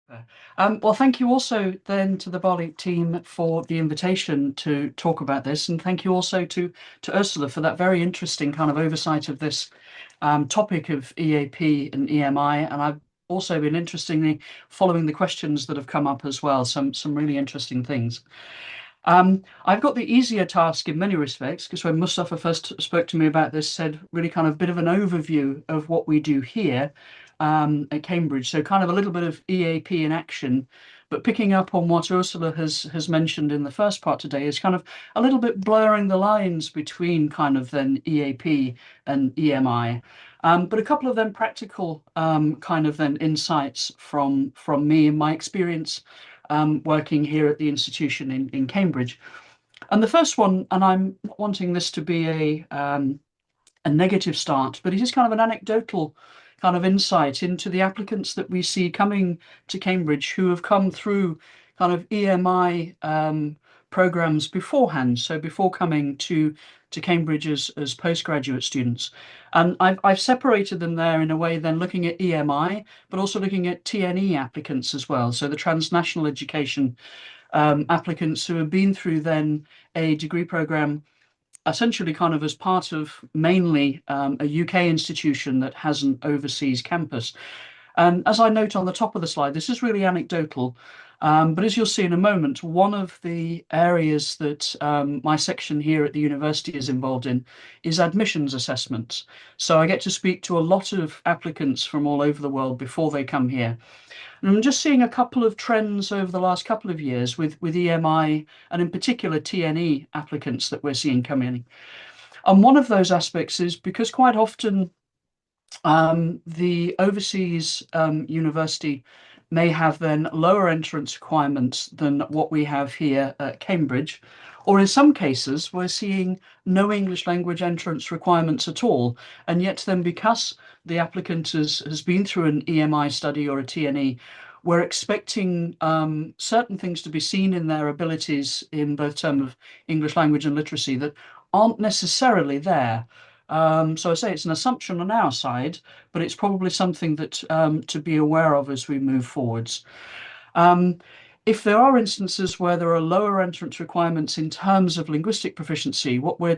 Well, thank you also then to the Bali team for the invitation to talk about this, and thank you also to Ursula for that very interesting kind of oversight of this topic of EAP and EMI. And I've also been interestingly following the questions that have come up as well. Some really interesting things. I've got the easier task in many respects because when Mustafa first spoke to me about this, said really kind of bit of an overview of what we do here at Cambridge. So kind of a little bit of EAP in action, but picking up on what Ursula has mentioned in the first part today is kind of a little bit blurring the lines between kind of then EAP and EMI. But a couple of then practical kind of then insights from me and my experience working here at the institution in Cambridge. And the first one, and I'm not wanting this to be a negative start, but it is kind of an anecdotal kind of insight into the applicants that we see coming to Cambridge who have come through kind of EMI programs beforehand, so before coming to Cambridge as postgraduate students. And I've separated them there in a way, then looking at EMI, but also looking at TNE applicants as well. So the transnational education applicants who have been through then a degree program essentially kind of as part of mainly a UK institution that has an overseas campus. And as I note on the top of the slide, this is really anecdotal, but as you'll see in a moment, one of the areas that my section here at the university is involved in is admissions assessments. So I get to speak to a lot of applicants from all over the world before they come here. And I'm just seeing a couple of trends over the last couple of years with EMI and in particular TNE applicants that we're seeing come in. And one of those aspects is because quite often the overseas university may have then lower entrance requirements than what we have here at Cambridge, or in some cases we're seeing no English language entrance requirements at all, and yet then because the applicant has been through an EMI study or a TNE, we're expecting certain things to be seen in their abilities in both terms of English language and literacy that aren't necessarily there. So I say it's an assumption on our side, but it's probably something that to be aware of as we move forwards. Um, if there are instances where there are lower entrance requirements in terms of linguistic proficiency, what we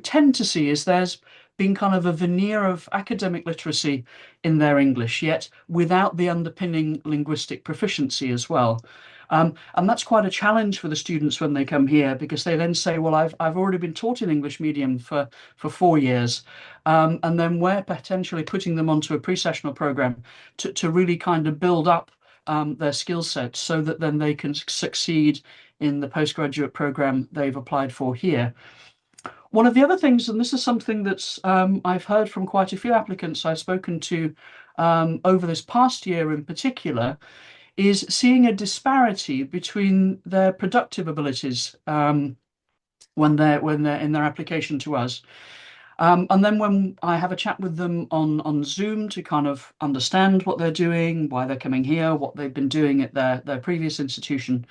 tend to see is there's been kind of a veneer of academic literacy in their English, yet without the underpinning linguistic proficiency as well. And that's quite a challenge for the students when they come here because they then say, well, I've already been taught in English medium for 4 years. And then we're potentially putting them onto a pre-sessional program to really kind of build up their skill set so that then they can succeed in the postgraduate program they've applied for here. One of the other things, and this is something that's I've heard from quite a few applicants I've spoken to over this past year in particular, is seeing a disparity between their productive abilities when they're in their application to us. And then when I have a chat with them on Zoom to kind of understand what they're doing, why they're coming here, what they've been doing at their previous institution,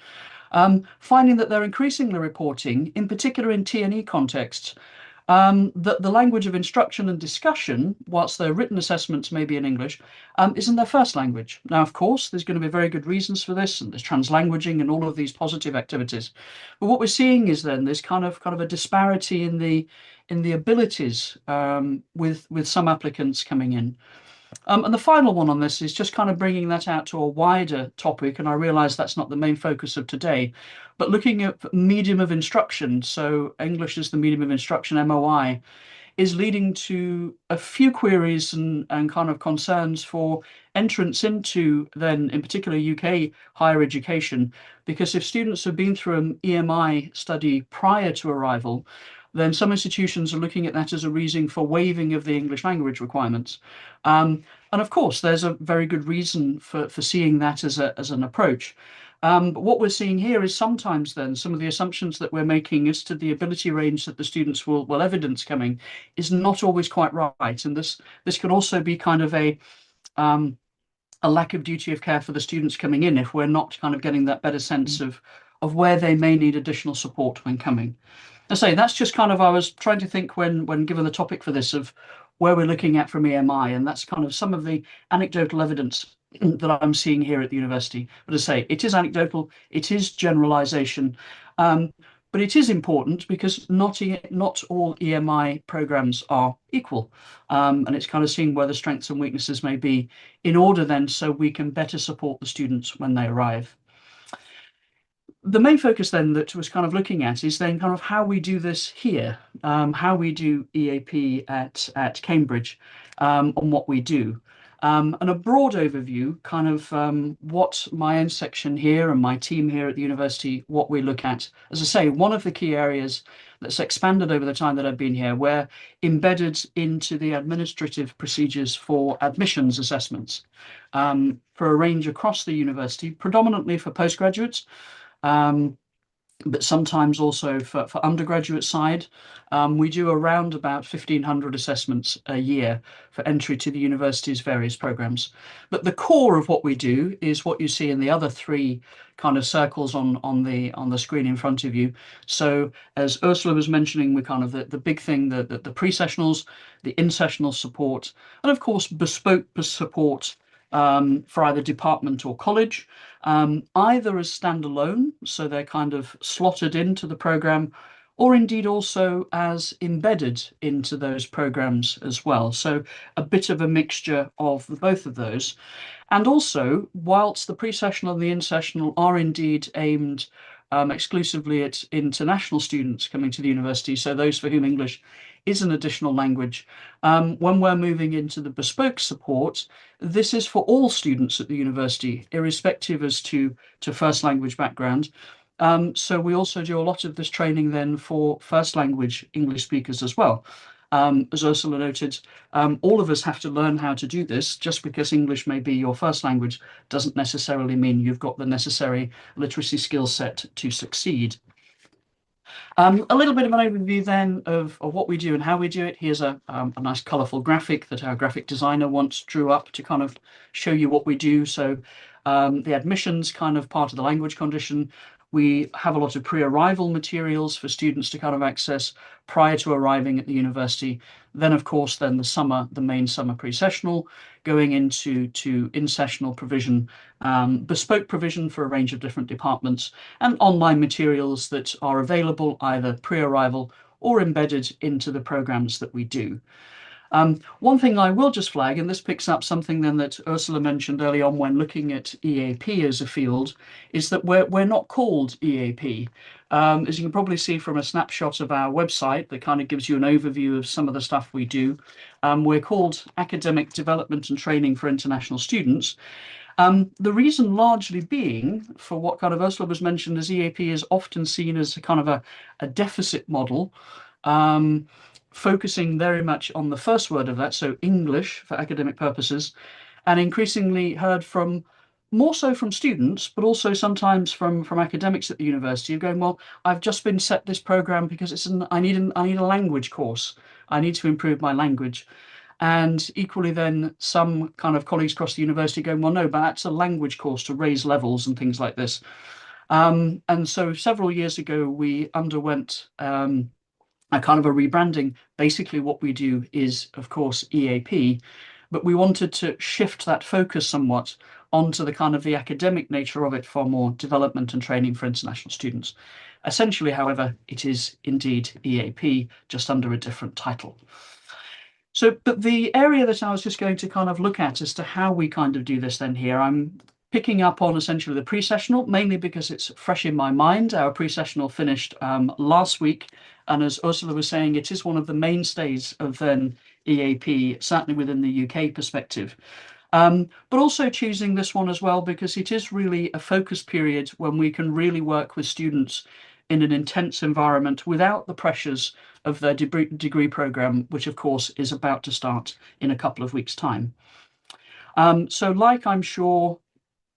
finding that they're increasingly reporting, in particular in T&E contexts, that the language of instruction and discussion, whilst their written assessments may be in English, isn't their first language. Now, of course, there's going to be very good reasons for this, and there's translanguaging and all of these positive activities. But what we're seeing is then there's kind of a disparity in the abilities with some applicants coming in. And the final one on this is just kind of bringing that out to a wider topic, and I realise that's not the main focus of today, but looking at medium of instruction, so English is the medium of instruction, MOI, is leading to a few queries and kind of concerns for entrance into then, in particular, UK higher education, because if students have been through an EMI study prior to arrival, then some institutions are looking at that as a reason for waiving of the English language requirements. And of course, there's a very good reason for seeing that as an approach. But what we're seeing here is sometimes then some of the assumptions that we're making as to the ability range that the students will evidence coming is not always quite right. And this can also be kind of a lack of duty of care for the students coming in if we're not kind of getting that better sense of where they may need additional support when coming. I say that's just kind of I was trying to think when given the topic for this of where we're looking at from EMI, and that's kind of some of the anecdotal evidence that I'm seeing here at the university. But as I say, it is anecdotal, it is generalization, um, but it is important because not all EMI programs are equal. And it's kind of seeing where the strengths and weaknesses may be in order then so we can better support the students when they arrive. The main focus then that was kind of looking at is then kind of how we do this here, how we do EAP at Cambridge, on what we do. And a broad overview, kind of what my own section here and my team here at the university, what we look at. As I say, one of the key areas that's expanded over the time that I've been here, we're embedded into the administrative procedures for admissions assessments for a range across the university, predominantly for postgraduates, um, but sometimes also for undergraduate side. We do around about 1,500 assessments a year for entry to the university's various programs. But the core of what we do is what you see in the other three kind of circles on the screen in front of you. So as Ursula was mentioning, we kind of the big thing, the pre-sessionals, the in-sessional support, and of course bespoke support for either department or college, either as standalone, so they're kind of slotted into the program, or indeed also as embedded into those programs as well. So a bit of a mixture of both of those. And also, whilst the pre-sessional and the in-sessional are indeed aimed exclusively at international students coming to the university, so those for whom English is an additional language, when we're moving into the bespoke support, this is for all students at the university, irrespective as to first language background. So we also do a lot of this training then for first language English speakers as well. As Ursula noted, all of us have to learn how to do this. Just because English may be your first language doesn't necessarily mean you've got the necessary literacy skill set to succeed. A little bit of an overview then of what we do and how we do it. Here's a nice colourful graphic that our graphic designer once drew up to kind of show you what we do. So the admissions kind of part of the language condition. We have a lot of pre-arrival materials for students to kind of access prior to arriving at the university. Then, of course, then the main summer pre-sessional, going into in-sessional provision, bespoke provision for a range of different departments, and online materials that are available either pre-arrival or embedded into the programs that we do. One thing I will just flag, and this picks up something then that Ursula mentioned early on when looking at EAP as a field, is that we're not called EAP. As you can probably see from a snapshot of our website that kind of gives you an overview of some of the stuff we do, we're called Academic Development and Training for International Students. The reason largely being for what kind of Ursula was mentioned as EAP is often seen as a kind of a deficit model, focusing very much on the first word of that, so English for academic purposes, and increasingly heard from more so from students, but also sometimes from academics at the university of going, well, I've just been set this program because I need a language course. I need to improve my language. And equally then some kind of colleagues across the university going, well, no, but that's a language course to raise levels and things like this. And so several years ago, we underwent a kind of a rebranding. Basically, what we do is, of course, EAP, but we wanted to shift that focus somewhat onto the kind of the academic nature of it for more development and training for international students. Essentially, however, it is indeed EAP, just under a different title. So, but the area that I was just going to kind of look at as to how we kind of do this then here, I'm picking up on essentially the pre-sessional, mainly because it's fresh in my mind. Our pre-sessional finished last week. And as Ursula was saying, it is one of the mainstays of then EAP, certainly within the UK perspective. But also choosing this one as well, because it is really a focus period when we can really work with students in an intense environment without the pressures of their degree program, which of course is about to start in a couple of weeks' time. So like I'm sure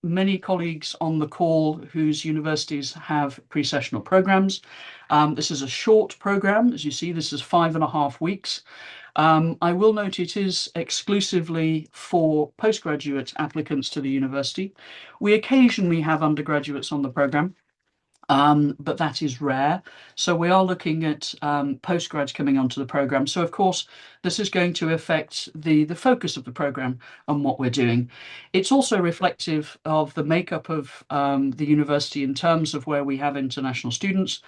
many colleagues on the call whose universities have pre-sessional programs, this is a short program. As you see, this is 5.5 weeks. I will note it is exclusively for postgraduate applicants to the university. We occasionally have undergraduates on the program. but that is rare. So we are looking at postgrads coming onto the program. So of course, this is going to affect the focus of the program and what we're doing. It's also reflective of the makeup of the university in terms of where we have international students.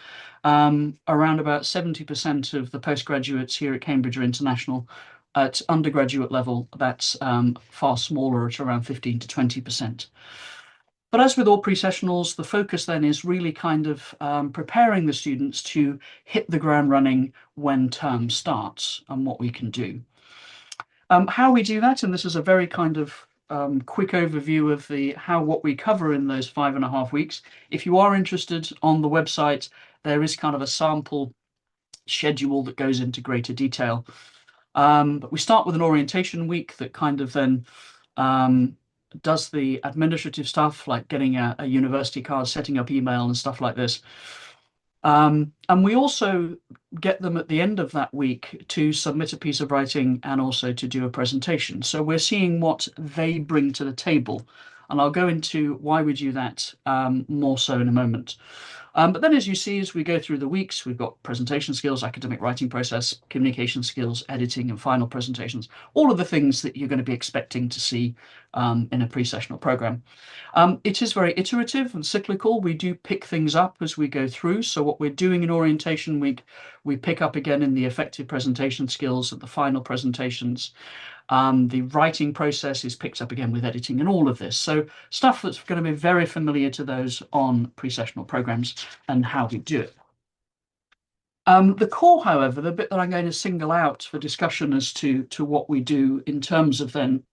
Around about 70% of the postgraduates here at Cambridge are international. At undergraduate level, that's far smaller at around 15 to 20%. But as with all pre-sessionals, the focus then is really kind of preparing the students to hit the ground running when term starts and what we can do. How we do that, and this is a very kind of quick overview of the what we cover in those 5.5 weeks. If you are interested, on the website, there is kind of a sample schedule that goes into greater detail. But we start with an orientation week that kind of then does the administrative stuff like getting a university card, setting up email and stuff like this. And we also get them at the end of that week to submit a piece of writing and also to do a presentation. So we're seeing what they bring to the table. And I'll go into why we do that more so in a moment. But then, as you see, as we go through the weeks, we've got presentation skills, academic writing process, communication skills, editing, and final presentations, all of the things that you're going to be expecting to see in a pre-sessional program. It is very iterative and cyclical. We do pick things up as we go through. So what we're doing in orientation week, we pick up again in the effective presentation skills at the final presentations. The writing process is picked up again with editing and all of this. So stuff that's going to be very familiar to those on pre-sessional programs and how we do it. The core, however, the bit that I'm going to single out for discussion as to what we do in terms of then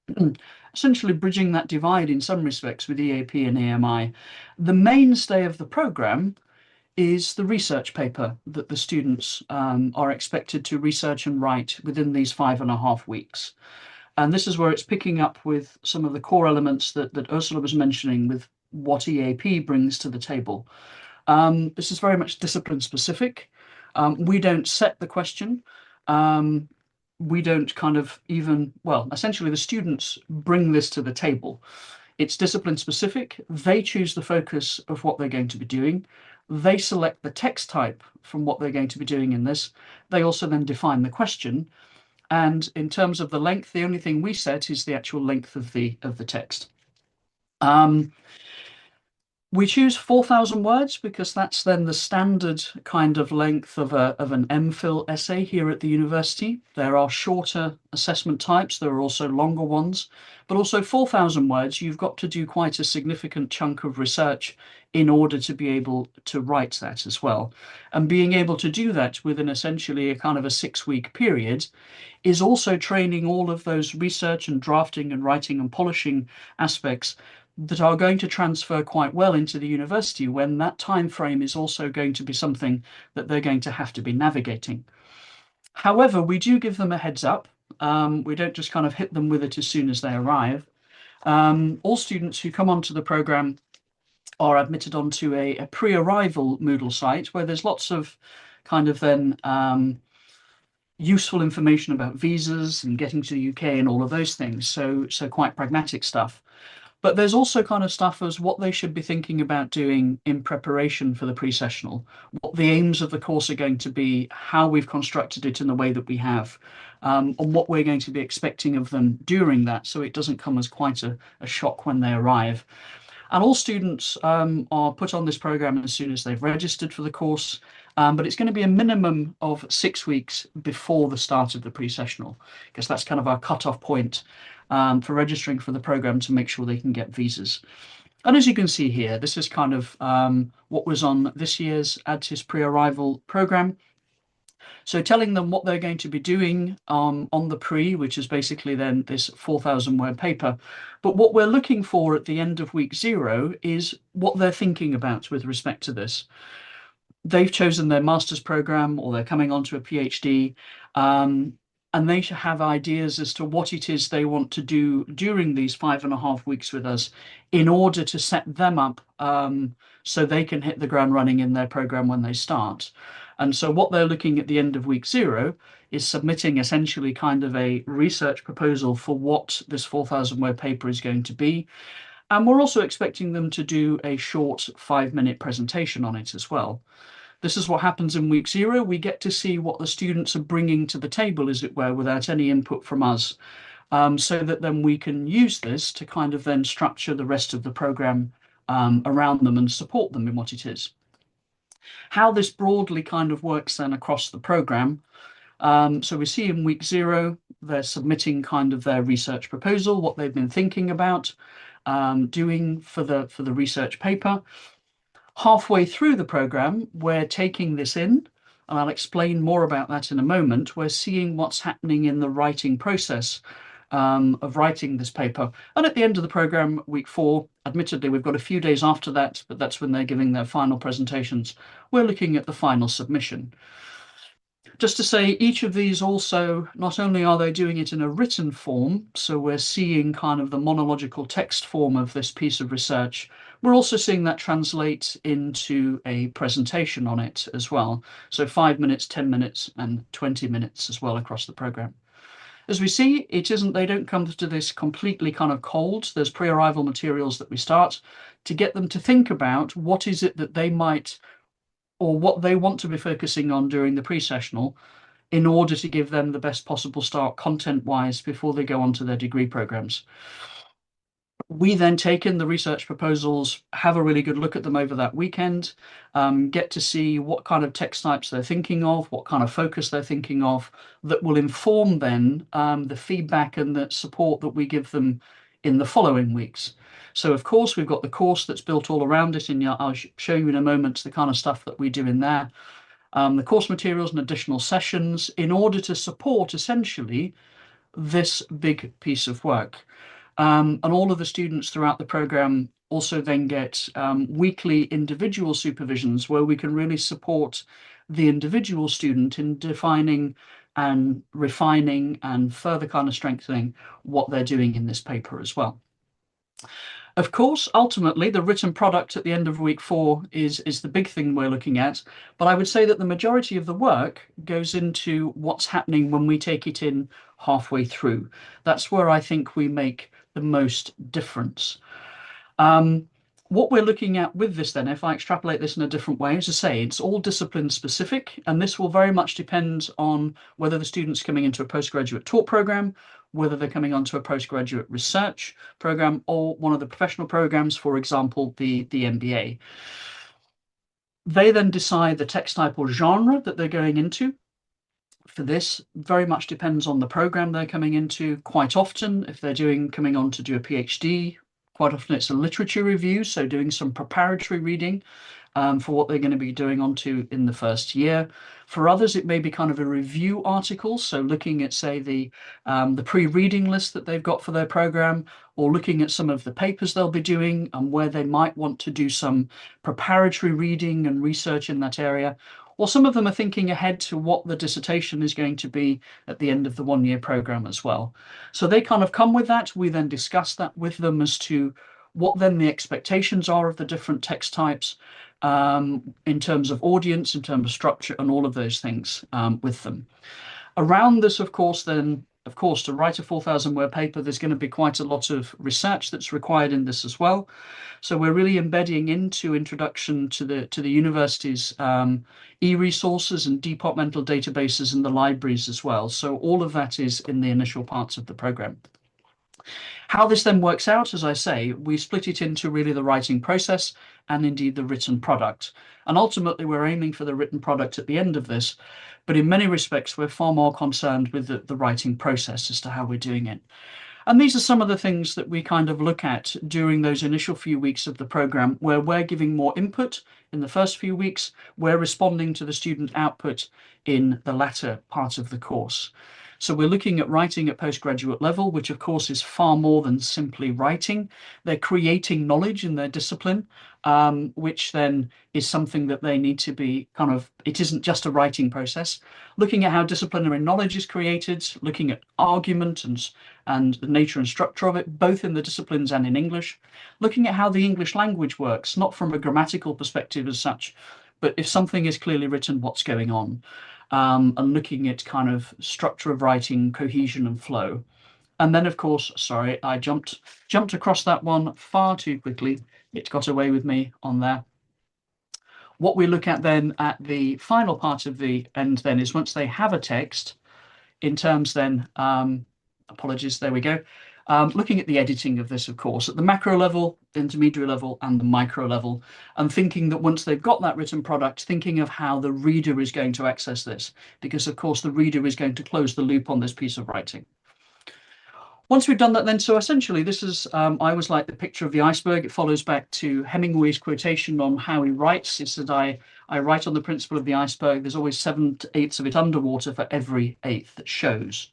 essentially bridging that divide in some respects with EAP and EMI, the mainstay of the program is the research paper that the students are expected to research and write within these 5.5 weeks. And this is where it's picking up with some of the core elements that Ursula was mentioning with what EAP brings to the table. This is very much discipline specific. We don't set the question. We don't kind of even, well, essentially the students bring this to the table. It's discipline specific. They choose the focus of what they're going to be doing. They select the text type from what they're going to be doing in this. They also then define the question. And in terms of the length, the only thing we set is the actual length of the text. We choose 4,000 words because that's then the standard kind of length of an MPhil essay here at the university. There are shorter assessment types. There are also longer ones, but also 4,000 words, you've got to do quite a significant chunk of research in order to be able to write that as well. And being able to do that within essentially a kind of a 6-week period is also training all of those research and drafting and writing and polishing aspects that are going to transfer quite well into the university when that time frame is also going to be something that they're going to have to be navigating. However, we do give them a heads up. We don't just kind of hit them with it as soon as they arrive. All students who come onto the program are admitted onto a pre-arrival Moodle site where there's lots of kind of then useful information about visas and getting to the UK and all of those things. So quite pragmatic stuff. But there's also kind of stuff as what they should be thinking about doing in preparation for the pre-sessional, what the aims of the course are going to be, how we've constructed it in the way that we have, and what we're going to be expecting of them during that, so it doesn't come as quite a shock when they arrive. And all students are put on this program as soon as they've registered for the course, but it's going to be a minimum of 6 weeks before the start of the pre-sessional, because that's kind of our cut-off point for registering for the program to make sure they can get visas. And as you can see here, this is kind of what was on this year's ADSIS pre-arrival program. So telling them what they're going to be doing on the pre, which is basically then this 4,000 word paper. But what we're looking for at the end of week 0 is what they're thinking about with respect to this. They've chosen their master's program or they're coming onto a PhD. And they should have ideas as to what it is they want to do during these 5.5 weeks with us in order to set them up so they can hit the ground running in their program when they start. And so what they're looking at the end of week 0 is submitting essentially kind of a research proposal for what this 4,000 word paper is going to be. And we're also expecting them to do a short 5-minute presentation on it as well. This is what happens in week 0. We get to see what the students are bringing to the table, as it were, without any input from us, so that then we can use this to kind of then structure the rest of the program around them and support them in what it is. How this broadly kind of works then across the program. So we see in week 0, they're submitting kind of their research proposal, what they've been thinking about doing for the research paper. Halfway through the program, we're taking this in, and I'll explain more about that in a moment. We're seeing what's happening in the writing process of writing this paper. And at the end of the program, week 4, admittedly, we've got a few days after that, but that's when they're giving their final presentations. We're looking at the final submission. Just to say, each of these also, not only are they doing it in a written form, so we're seeing kind of the monological text form of this piece of research, we're also seeing that translate into a presentation on it as well. So 5 minutes, 10 minutes, and 20 minutes as well across the program. As we see, they don't come to this completely kind of cold. There's pre-arrival materials that we start to get them to think about what is it that they might or what they want to be focusing on during the pre-sessional in order to give them the best possible start content-wise before they go on to their degree programs. We then take in the research proposals, have a really good look at them over that weekend, get to see what kind of text types they're thinking of, what kind of focus they're thinking of, that will inform then the feedback and the support that we give them in the following weeks. So of course, we've got the course that's built all around it, and I'll show you in a moment the kind of stuff that we do in there. The course materials and additional sessions in order to support essentially this big piece of work. And all of the students throughout the program also then get weekly individual supervisions where we can really support the individual student in defining and refining and further kind of strengthening what they're doing in this paper as well. Of course, ultimately, the written product at the end of week 4 is the big thing we're looking at. But I would say that the majority of the work goes into what's happening when we take it in halfway through. That's where I think we make the most difference. What we're looking at with this then, if I extrapolate this in a different way, as I say, it's all discipline specific, and this will very much depend on whether the student's coming into a postgraduate taught program, whether they're coming onto a postgraduate research program, or one of the professional programs, for example, the MBA. They then decide the text type or genre that they're going into. For this, very much depends on the program they're coming into. Quite often, if they're coming on to do a PhD, quite often it's a literature review, so doing some preparatory reading for what they're going to be doing onto in the first year. For others, it may be kind of a review article, so looking at, say, the pre-reading list that they've got for their program, or looking at some of the papers they'll be doing and where they might want to do some preparatory reading and research in that area. Or some of them are thinking ahead to what the dissertation is going to be at the end of the 1-year program as well. So they kind of come with that. We then discuss that with them as to what then the expectations are of the different text types in terms of audience, in terms of structure, and all of those things with them. Around this, of course, to write a 4,000-word paper, there's going to be quite a lot of research that's required in this as well. So we're really embedding into introduction to the university's e-resources and departmental databases and the libraries as well. So all of that is in the initial parts of the program. How this then works out, as I say, we split it into really the writing process and indeed the written product. And ultimately, we're aiming for the written product at the end of this. But in many respects, we're far more concerned with the writing process as to how we're doing it. And these are some of the things that we kind of look at during those initial few weeks of the program, where we're giving more input in the first few weeks, we're responding to the student output in the latter part of the course. So we're looking at writing at postgraduate level, which of course is far more than simply writing. They're creating knowledge in their discipline, which then is something that they need to be it isn't just a writing process. Looking at how disciplinary knowledge is created, looking at argument and the nature and structure of it, both in the disciplines and in English. Looking at how the English language works, not from a grammatical perspective as such, but if something is clearly written, what's going on? And looking at kind of structure of writing, cohesion and flow. And then, of course, sorry, I jumped across that one far too quickly. It got away with me on there. What we look at then at the final part of the end then is once they have a text, in terms then, apologies, there we go. Looking at the editing of this, of course, at the macro level, intermediate level, and the micro level, and thinking that once they've got that written product, thinking of how the reader is going to access this, because of course the reader is going to close the loop on this piece of writing. Once we've done that then, so essentially this is, I always like the picture of the iceberg. It follows back to Hemingway's quotation on how he writes. He said, I write on the principle of the iceberg. There's always 7/8 of it underwater for every eighth that shows.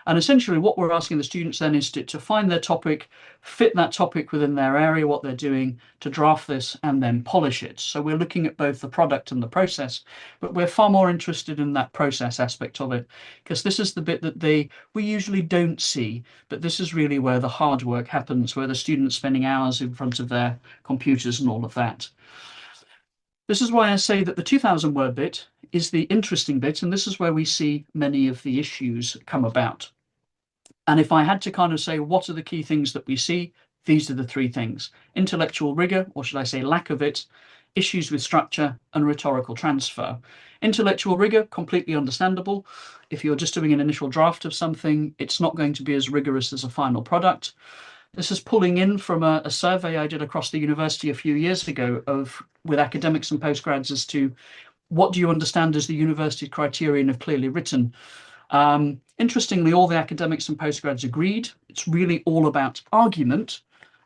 And essentially what we're asking the students then is to find their topic, fit that topic within their area, what they're doing, to draft this and then polish it. So we're looking at both the product and the process, but we're far more interested in that process aspect of it, because this is the bit that we usually don't see, but this is really where the hard work happens, where the students spending hours in front of their computers and all of that. This is why I say that the 2,000 word bit is the interesting bit, and this is where we see many of the issues come about. And if I had to kind of say, what are the key things that we see? These are the three things: intellectual rigor, or should I say lack of it, issues with structure, and rhetorical transfer. Intellectual rigor, completely understandable. If you're just doing an initial draft of something, it's not going to be as rigorous as a final product. This is pulling in from a survey I did across the university a few years ago with academics and postgrads as to what do you understand as the university criterion of clearly written. Interestingly, all the academics and postgrads agreed. It's really all about argument.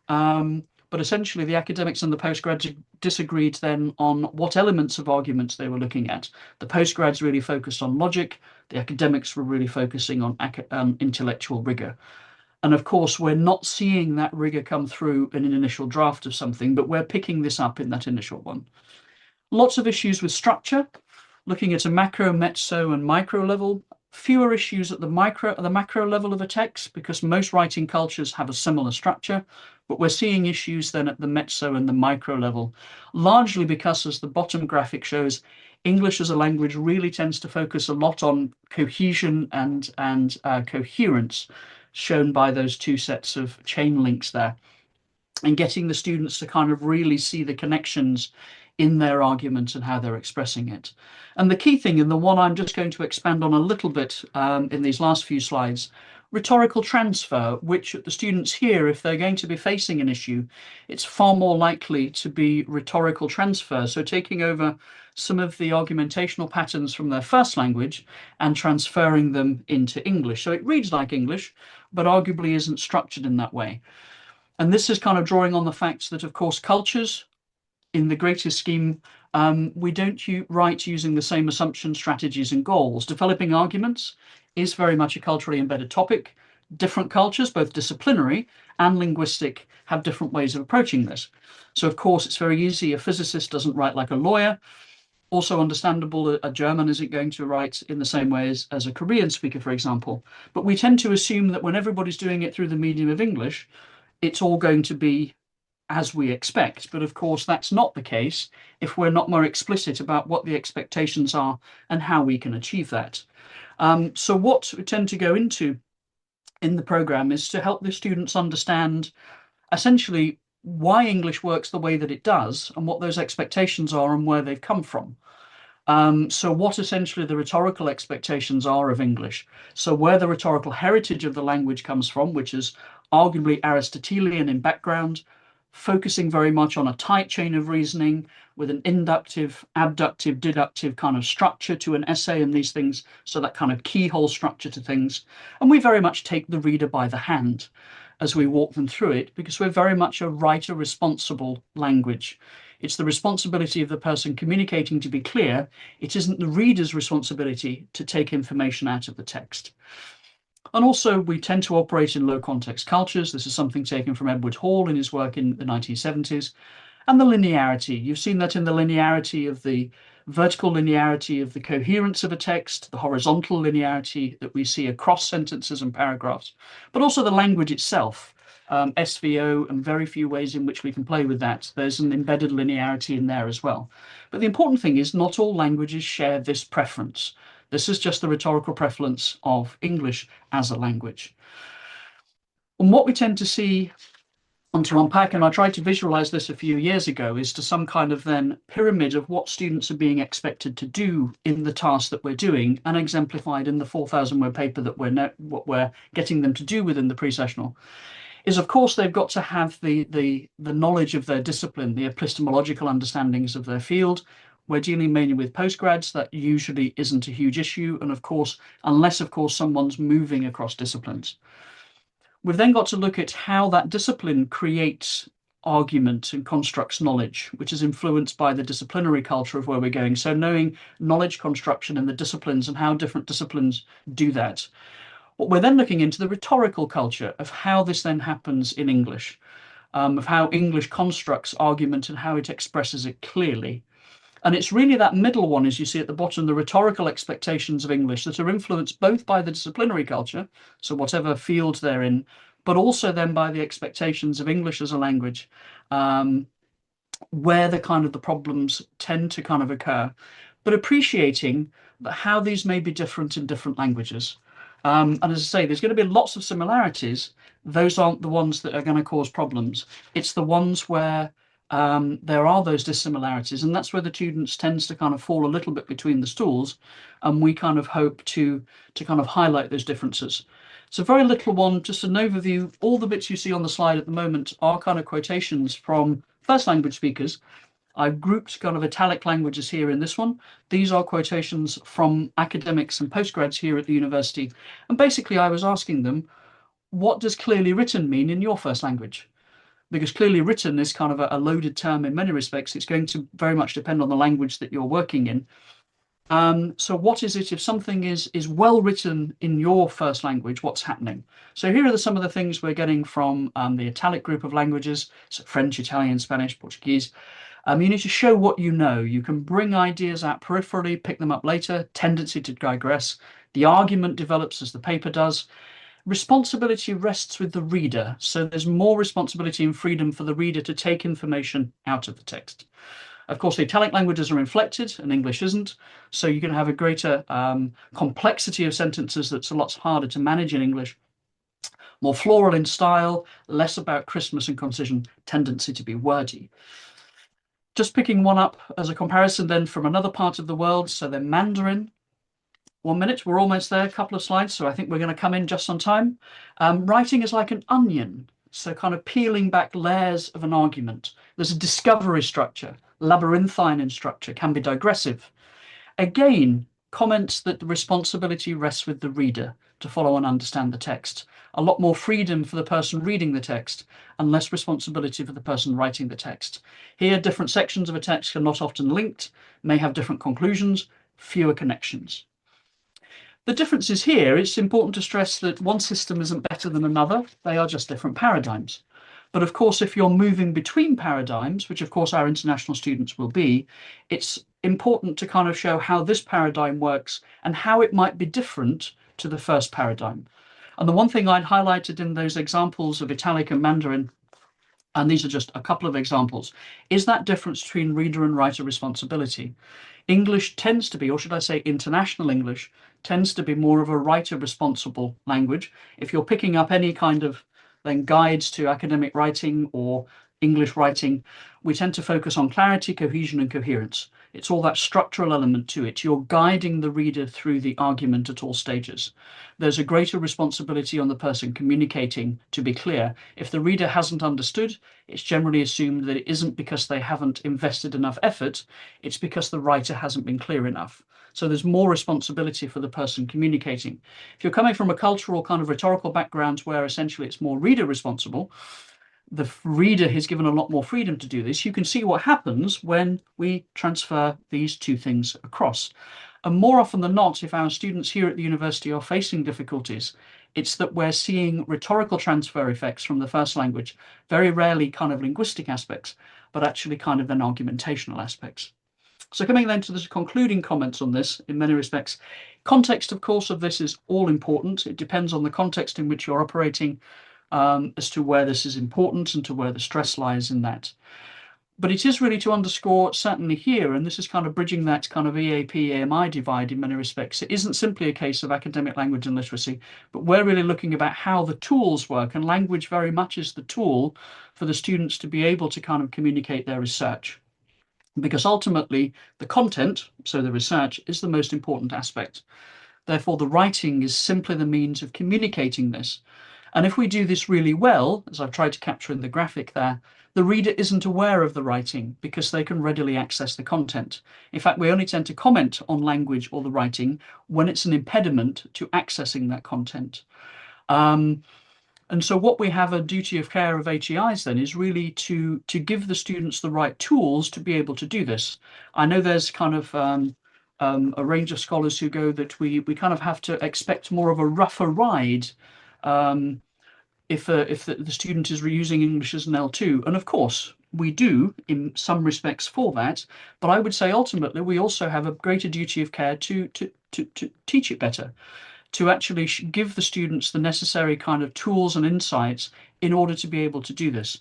But essentially, the academics and the postgrads disagreed then on what elements of arguments they were looking at. The postgrads really focused on logic. The academics were really focusing on intellectual rigor. And of course, we're not seeing that rigor come through in an initial draft of something, but we're picking this up in that initial one. Lots of issues with structure, looking at a macro, mezzo, and micro level. Fewer issues at the macro level of a text, because most writing cultures have a similar structure, but we're seeing issues then at the mezzo and the micro level, largely because, as the bottom graphic shows, English as a language really tends to focus a lot on cohesion and coherence, shown by those two sets of chain links there, and getting the students to kind of really see the connections in their argument and how they're expressing it. And the key thing, and the one I'm just going to expand on a little bit in these last few slides, rhetorical transfer, which the students here, if they're going to be facing an issue, it's far more likely to be rhetorical transfer. So taking over some of the argumentational patterns from their first language and transferring them into English. So it reads like English, but arguably isn't structured in that way. And this is kind of drawing on the fact that, of course, cultures, in the greater scheme, we don't write using the same assumptions, strategies, and goals. Developing arguments is very much a culturally embedded topic. Different cultures, both disciplinary and linguistic, have different ways of approaching this. So, of course, it's very easy. A physicist doesn't write like a lawyer. Also understandable, a German isn't going to write in the same way as a Korean speaker, for example. But we tend to assume that when everybody's doing it through the medium of English, it's all going to be as we expect. But of course, that's not the case if we're not more explicit about what the expectations are and how we can achieve that. So what we tend to go into in the program is to help the students understand essentially why English works the way that it does and what those expectations are and where they've come from. So what essentially the rhetorical expectations are of English. So where the rhetorical heritage of the language comes from, which is arguably Aristotelian in background, focusing very much on a tight chain of reasoning with an inductive, abductive, deductive kind of structure to an essay and these things. So that kind of keyhole structure to things. And we very much take the reader by the hand as we walk them through it, because we're very much a writer responsible language. It's the responsibility of the person communicating to be clear. It isn't the reader's responsibility to take information out of the text. And also, we tend to operate in low context cultures. This is something taken from Edward Hall in his work in the 1970s. And the linearity. You've seen that in the linearity of the vertical linearity of the coherence of a text, the horizontal linearity that we see across sentences and paragraphs, but also the language itself. SVO and very few ways in which we can play with that. There's an embedded linearity in there as well. But the important thing is not all languages share this preference. This is just the rhetorical preference of English as a language. And what we tend to see, and to unpack, and I tried to visualize this a few years ago, is to some kind of then pyramid of what students are being expected to do in the task that we're doing, and exemplified in the 4,000 word paper that what we're getting them to do within the pre-sessional, is of course they've got to have the knowledge of their discipline, the epistemological understandings of their field. We're dealing mainly with postgrads. That usually isn't a huge issue, and of course, unless of course someone's moving across disciplines. We've then got to look at how that discipline creates argument and constructs knowledge, which is influenced by the disciplinary culture of where we're going. So knowing knowledge construction in the disciplines and how different disciplines do that. What we're then looking into the rhetorical culture of how this then happens in English, of how English constructs argument and how it expresses it clearly. And it's really that middle one, as you see at the bottom, the rhetorical expectations of English, that are influenced both by the disciplinary culture, so whatever field they're in, but also then by the expectations of English as a language, where the problems tend to kind of occur, but appreciating that how these may be different in different languages. And as I say, there's going to be lots of similarities. Those aren't the ones that are going to cause problems. It's the ones where there are those dissimilarities, and that's where the students tends to kind of fall a little bit between the stools, and we kind of hope to kind of highlight those differences. So very little one, just an overview. All the bits you see on the slide at the moment are kind of quotations from first language speakers. I've grouped kind of italic languages here in this one. These are quotations from academics and postgrads here at the university. And basically I was asking them, what does clearly written mean in your first language? Because clearly written is kind of a loaded term in many respects. It's going to very much depend on the language that you're working in. So what is it if something is well written in your first language, what's happening? So here are some of the things we're getting from the italic group of languages, so French, Italian, Spanish, Portuguese. You need to show what you know. You can bring ideas out peripherally, pick them up later, tendency to digress. The argument develops as the paper does. Responsibility rests with the reader. So there's more responsibility and freedom for the reader to take information out of the text. Of course, the italic languages are inflected and English isn't. So you're going to have a greater complexity of sentences that's a lot harder to manage in English. More floral in style, less about crispness and concision, tendency to be wordy. Just picking one up as a comparison then from another part of the world. So then Mandarin. 1 minute, we're almost there, a couple of slides, so I think we're going to come in just on time. Writing is like an onion, so kind of peeling back layers of an argument. There's a discovery structure, labyrinthine in structure, can be digressive. Again, comments that the responsibility rests with the reader to follow and understand the text. A lot more freedom for the person reading the text and less responsibility for the person writing the text. Here, different sections of a text are not often linked, may have different conclusions, fewer connections. The difference is here, it's important to stress that one system isn't better than another. They are just different paradigms. But of course, if you're moving between paradigms, which of course our international students will be, it's important to kind of show how this paradigm works and how it might be different to the first paradigm. And the one thing I'd highlighted in those examples of Italic and Mandarin, and these are just a couple of examples, is that difference between reader and writer responsibility. English tends to be, or should I say international English, tends to be more of a writer responsible language. If you're picking up any kind of then guides to academic writing or English writing, we tend to focus on clarity, cohesion, and coherence. It's all that structural element to it. You're guiding the reader through the argument at all stages. There's a greater responsibility on the person communicating to be clear. If the reader hasn't understood, it's generally assumed that it isn't because they haven't invested enough effort, it's because the writer hasn't been clear enough. So there's more responsibility for the person communicating. If you're coming from a cultural kind of rhetorical background where essentially it's more reader responsible, the reader is given a lot more freedom to do this. You can see what happens when we transfer these two things across. And more often than not, if our students here at the university are facing difficulties, it's that we're seeing rhetorical transfer effects from the first language, very rarely kind of linguistic aspects, but actually kind of then argumentational aspects. So coming then to the concluding comments on this, in many respects, context, of course, of this is all important. It depends on the context in which you're operating as to where this is important and to where the stress lies in that. But it is really to underscore, certainly here, and this is kind of bridging that kind of EAP, AMI divide in many respects. It isn't simply a case of academic language and literacy, but we're really looking about how the tools work, and language very much is the tool for the students to be able to kind of communicate their research. Because ultimately, the content, so the research, is the most important aspect. Therefore, the writing is simply the means of communicating this. And if we do this really well, as I've tried to capture in the graphic there, the reader isn't aware of the writing because they can readily access the content. In fact, we only tend to comment on language or the writing when it's an impediment to accessing that content. And so what we have a duty of care of HEIs then is really to give the students the right tools to be able to do this. I know there's kind of a range of scholars who go that we kind of have to expect more of a rougher ride if the student is reusing English as an L2. And of course, we do in some respects for that. But I would say ultimately we also have a greater duty of care to teach it better, to actually give the students the necessary kind of tools and insights in order to be able to do this.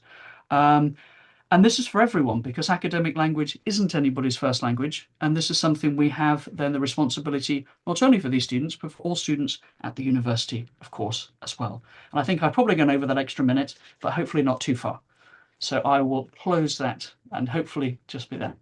And this is for everyone because academic language isn't anybody's first language. And this is something we have then the responsibility, not only for these students, but for all students at the university, of course, as well. And I think I've probably gone over that extra minute, but hopefully not too far. So I will close that and hopefully just be there.